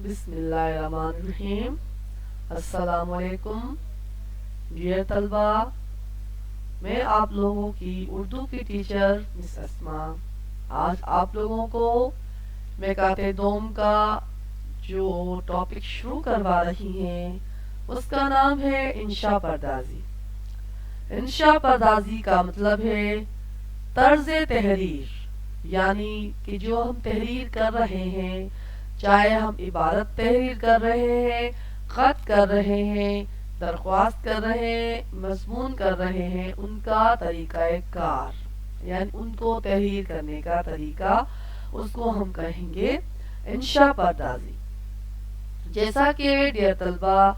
بسم اللہ الرحمن الرحیم۔ السلام علیکم ڈیئر طلبہ، میں آپ لوگوں کی اردو کی ٹیچر مس اسما۔ آج آپ لوگوں کو میں قاطع دوم کا جو ٹاپک شروع کروا رہی ہیں اس کا نام ہے انشاء پردازی۔ انشاء پردازی کا مطلب ہے طرز تحریر، یعنی کہ جو ہم تحریر کر رہے ہیں، چاہے ہم عبارت تحریر کر رہے ہیں، خط کر رہے ہیں، درخواست کر رہے ہیں، مضمون کر رہے ہیں، ان کا طریقہ کار یعنی ان کو تحریر کرنے کا طریقہ، اس کو ہم کہیں گے انشاء پردازی۔ جیسا کہ ڈیئر طلبہ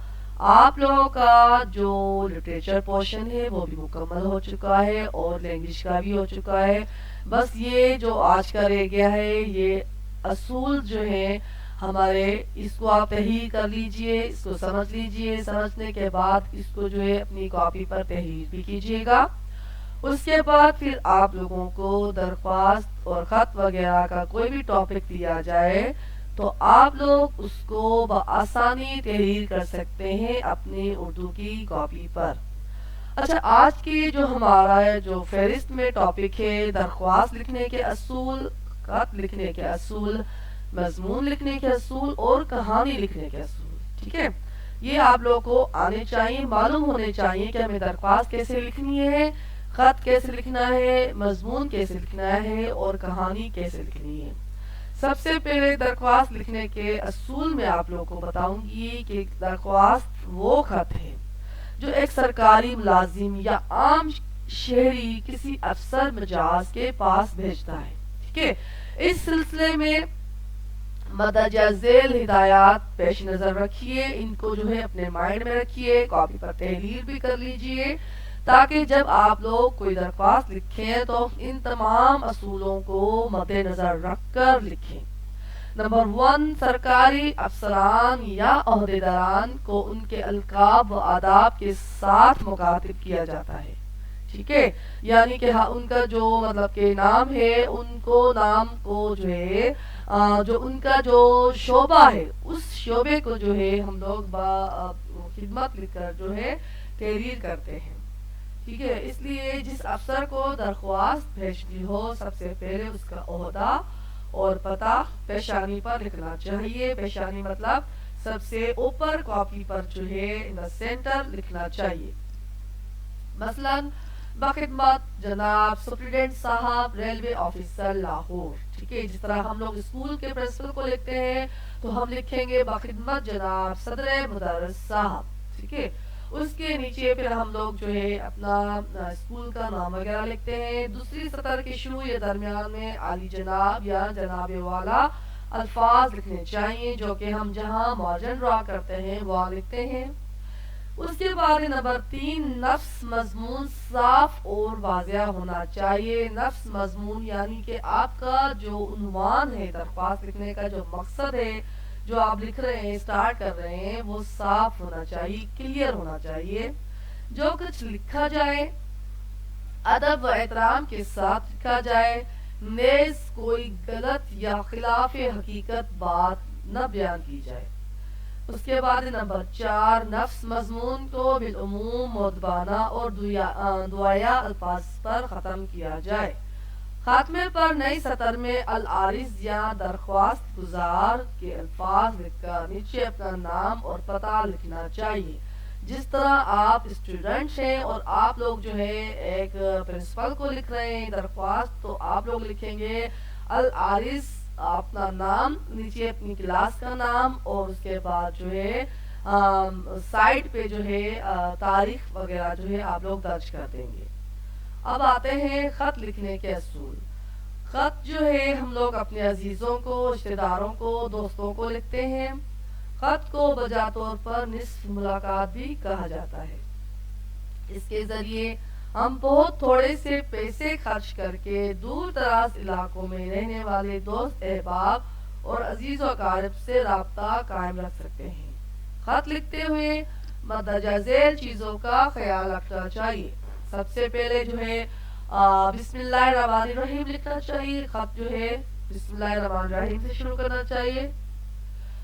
آپ لوگوں کا جو لٹریچر پورشن ہے وہ بھی مکمل ہو چکا ہے اور لینگویج کا بھی ہو چکا ہے، بس یہ جو آج کا رہ گیا ہے یہ اصول جو ہیں ہمارے، اس کو آپ تحریر کر لیجئے، اس کو سمجھ لیجئے، سمجھنے کے بعد اس کو جو ہے اپنی کاپی پر تحریر بھی کیجئے گا۔ اس کے بعد پھر آپ لوگوں کو درخواست اور خط وغیرہ کا کوئی بھی ٹاپک دیا جائے تو آپ لوگ اس کو بآسانی تحریر کر سکتے ہیں اپنی اردو کی کاپی پر۔ اچھا، آج کی جو ہمارا جو فہرست میں ٹاپک ہے درخواست لکھنے کے اصول، خط لکھنے کے اصول، مضمون لکھنے کے اصول اور کہانی لکھنے کے اصول، ٹھیک ہے؟ یہ آپ لوگوں کو آنے چاہیے، معلوم ہونے چاہیے کہ ہمیں درخواست کیسے لکھنی ہے، خط کیسے لکھنا ہے، مضمون کیسے لکھنا ہے اور کہانی کیسے لکھنی ہے۔ سب سے پہلے درخواست لکھنے کے اصول میں آپ لوگوں کو بتاؤں گی کہ درخواست وہ خط ہے جو ایک سرکاری ملازم یا عام شہری کسی افسر مجاز کے پاس بھیجتا ہے، ٹھیک ہے؟ اس سلسلے میں مندرجہ ذیل ہدایات پیش نظر رکھیے، ان کو جو ہے اپنے مائنڈ میں رکھیے، کاپی پر تحریر بھی کر لیجئے تاکہ جب آپ لوگ کوئی درخواست لکھیں تو ان تمام اصولوں کو مد نظر رکھ کر لکھیں۔ نمبر 1، سرکاری افسران یا عہدیداران کو ان کے القاب و آداب کے ساتھ مخاطب کیا جاتا ہے، ٹھیک ہے؟ یعنی کہ ان کا جو مطلب کہ نام ہے، ان کو نام کو جو ہے جو ان کا جو شعبہ ہے اس شعبے کو جو ہے ہم لوگ با خدمت لکھ کر جو ہے تحریر کرتے ہیں، ٹھیک ہے؟ اس لیے جس افسر کو درخواست بھیجنی ہو سب سے پہلے اس کا عہدہ اور پتہ پیشانی پر لکھنا چاہیے۔ پیشانی مطلب سب سے اوپر کاپی پر جو ہے ان دا سینٹر لکھنا چاہیے۔ مثلا بخدمت جناب سپرنٹینڈنٹ صاحب ریلوے آفیسر لاہور، ٹھیک ہے؟ جس طرح ہم لوگ اسکول کے پرنسپل کو لکھتے ہیں تو ہم لکھیں گے بخدمت جناب صدر مدرس صاحب، ٹھیک ہے؟ اس کے نیچے پھر ہم لوگ جو ہے اپنا اسکول کا نام وغیرہ لکھتے ہیں۔ دوسری سطر کے شروع یا درمیان میں عالی جناب یا جناب والا الفاظ لکھنے چاہیے جو کہ ہم جہاں مارجن ڈرا کرتے ہیں وہاں لکھتے ہیں۔ اس کے بعد نمبر 3، نفس مضمون صاف اور واضح ہونا چاہیے۔ نفس مضمون یعنی کہ آپ کا جو عنوان ہے درخواست لکھنے کا، جو مقصد ہے جو آپ لکھ رہے ہیں، اسٹارٹ کر رہے ہیں، وہ صاف ہونا چاہیے، کلیئر ہونا چاہیے۔ جو کچھ لکھا جائے ادب و احترام کے ساتھ لکھا جائے، نیز کوئی غلط یا خلاف حقیقت بات نہ بیان کی جائے۔ اس کے بعد نمبر 4، نفس مضمون کو بالعموم مؤدبانہ اور دعائیہ الفاظ پر ختم کیا جائے۔ خاتمے پر نئی سطر میں العارض یا درخواست گزار کے الفاظ لکھ کر نیچے اپنا نام اور پتہ لکھنا چاہیے۔ جس طرح آپ اسٹوڈنٹ ہیں اور آپ لوگ جو ہے ایک پرنسپل کو لکھ رہے ہیں درخواست، تو آپ لوگ لکھیں گے العارض، اپنا نام، نیچے اپنی کلاس کا نام اور اس کے بعد جو ہے سائٹ پہ جو ہے تاریخ وغیرہ جو ہے آپ لوگ درج کر دیں گے۔ اب آتے ہیں خط لکھنے کے اصول۔ خط جو ہے ہم لوگ اپنے عزیزوں کو، رشتہ داروں کو، دوستوں کو لکھتے ہیں۔ خط کو بجا طور پر نصف ملاقات بھی کہا جاتا ہے۔ اس کے ذریعے ہم بہت تھوڑے سے پیسے خرچ کر کے دور دراز علاقوں میں رہنے والے دوست احباب اور عزیز و اقارب سے رابطہ قائم رکھ سکتے ہیں۔ خط لکھتے ہوئے مندرجہ ذیل چیزوں کا خیال رکھنا چاہیے۔ سب سے پہلے جو ہے بسم اللہ الرحمن الرحیم لکھنا چاہیے۔ خط جو ہے بسم اللہ الرحمن الرحیم سے شروع کرنا چاہیے۔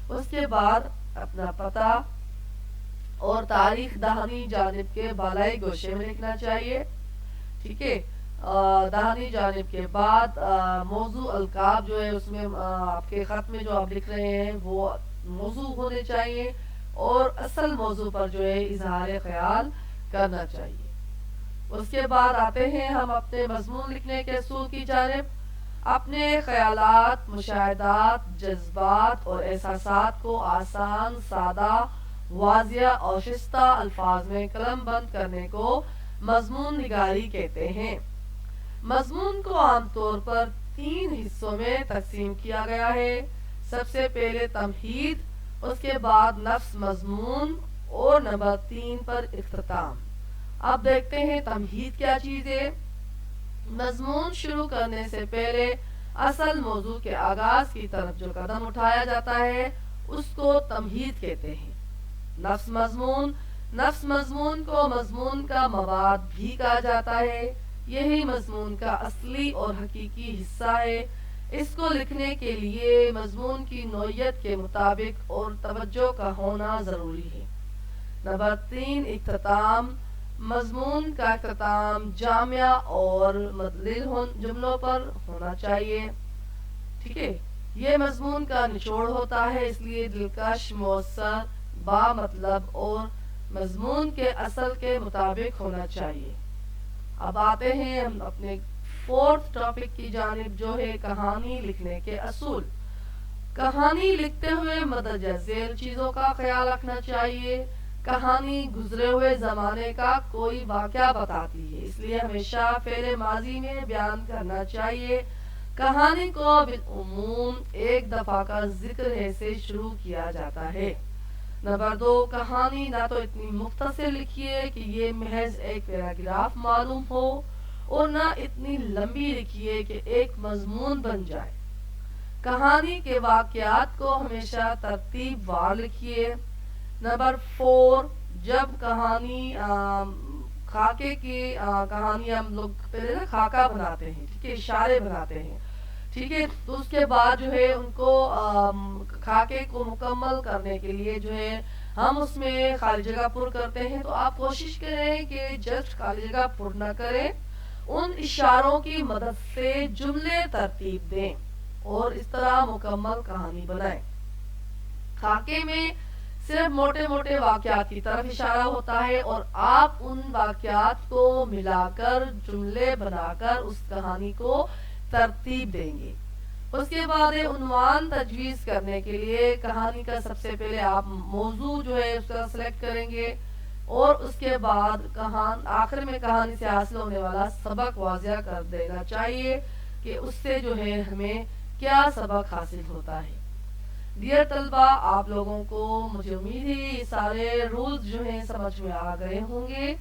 اس کے بعد اپنا پتہ اور تاریخ داہنی جانب کے بالائی گوشے میں لکھنا چاہیے، ٹھیک ہے۔ داہنی جانب کے بعد موضوع القاب جو ہے اس میں آپ کے خط میں جو آپ لکھ رہے ہیں وہ موضوع ہونے چاہیے، اور اصل موضوع پر جو ہے اظہار خیال کرنا چاہیے۔ اس کے بعد آتے ہیں ہم اپنے مضمون لکھنے کے اصول کی جانب۔ اپنے خیالات، مشاہدات، جذبات اور احساسات کو آسان، سادہ، واضح اور شائستہ الفاظ میں قلم بند کرنے کو مضمون نگاری کہتے ہیں۔ مضمون کو عام طور پر 3 حصوں میں تقسیم کیا گیا ہے۔ سب سے پہلے تمہید، اس کے بعد نفس مضمون، اور نمبر 3 پر اختتام۔ اب دیکھتے ہیں تمہید کیا چیز ہے۔ مضمون شروع کرنے سے پہلے اصل موضوع کے آغاز کی طرف جو قدم اٹھایا جاتا ہے اس کو تمہید کہتے ہیں۔ نفس مضمون، نفس مضمون کو مضمون کا مواد بھی کہا جاتا ہے۔ یہی مضمون کا اصلی اور حقیقی حصہ ہے۔ اس کو لکھنے کے لیے مضمون کی نوعیت کے مطابق اور توجہ کا ہونا ضروری ہے۔ نمبر 3 اختتام، مضمون کا اختتام جامع اور مدلل جملوں پر ہونا چاہیے، ٹھیک ہے۔ یہ مضمون کا نچوڑ ہوتا ہے، اس لیے دلکش، مؤثر، با مطلب اور مضمون کے اصل کے مطابق ہونا چاہیے۔ اب آتے ہیں ہم اپنے 4th ٹاپک کی جانب جو ہے کہانی لکھنے کے اصول۔ کہانی لکھتے ہوئے مندرجہ ذیل چیزوں کا خیال رکھنا چاہیے۔ کہانی گزرے ہوئے زمانے کا کوئی واقعہ بتاتی ہے، اس لیے ہمیشہ فعل ماضی میں بیان کرنا چاہیے۔ کہانی کو بالعموم ایک دفعہ کا ذکر ہے سے شروع کیا جاتا ہے۔ نمبر 2 کہانی نہ تو اتنی مختصر لکھیے کہ یہ محض ایک پیراگراف معلوم ہو، اور نہ اتنی لمبی لکھیے کہ ایک مضمون بن جائے۔ کہانی کے واقعات کو ہمیشہ ترتیب وار لکھیے۔ نمبر 4 جب کہانی خاکے کی کہانی ہم لوگ پہلے نا خاکہ بناتے ہیں، ٹھیک ہے، اشارے بناتے ہیں، ٹھیک ہے، تو اس کے بعد جو ہے ان کو خاکے کو مکمل کرنے کے لیے جو ہے ہم اس میں خالی جگہ پر کرتے ہیں۔ تو آپ کوشش کریں کہ جسٹ خالی جگہ پر نہ کریں، ان اشاروں کی مدد سے جملے ترتیب دیں اور اس طرح مکمل کہانی بنائیں۔ خاکے میں صرف موٹے موٹے واقعات کی طرف اشارہ ہوتا ہے، اور آپ ان واقعات کو ملا کر جملے بنا کر اس کہانی کو ترتیب دیں گے۔ اس کے بعد عنوان تجویز کرنے کے لیے کہانی کا سب سے پہلے آپ موضوع جو ہے اس کا سلیکٹ کریں گے، اور اس کے بعد آخر میں کہانی سے حاصل ہونے والا سبق واضح کر دینا چاہیے کہ اس سے جو ہے ہمیں کیا سبق حاصل ہوتا ہے۔ ڈیئر طلبہ، آپ لوگوں کو مجھے امید ہے یہ سارے رولز جو ہیں سمجھ میں آ گئے ہوں گے۔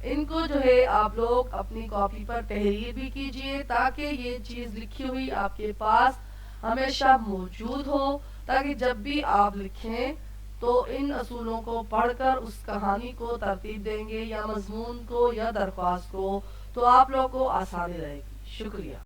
ان کو جو ہے آپ لوگ اپنی کاپی پر تحریر بھی کیجئے تاکہ یہ چیز لکھی ہوئی آپ کے پاس ہمیشہ موجود ہو، تاکہ جب بھی آپ لکھیں تو ان اصولوں کو پڑھ کر اس کہانی کو ترتیب دیں گے یا مضمون کو یا درخواست کو، تو آپ لوگوں کو آسانی رہے گی۔ شکریہ۔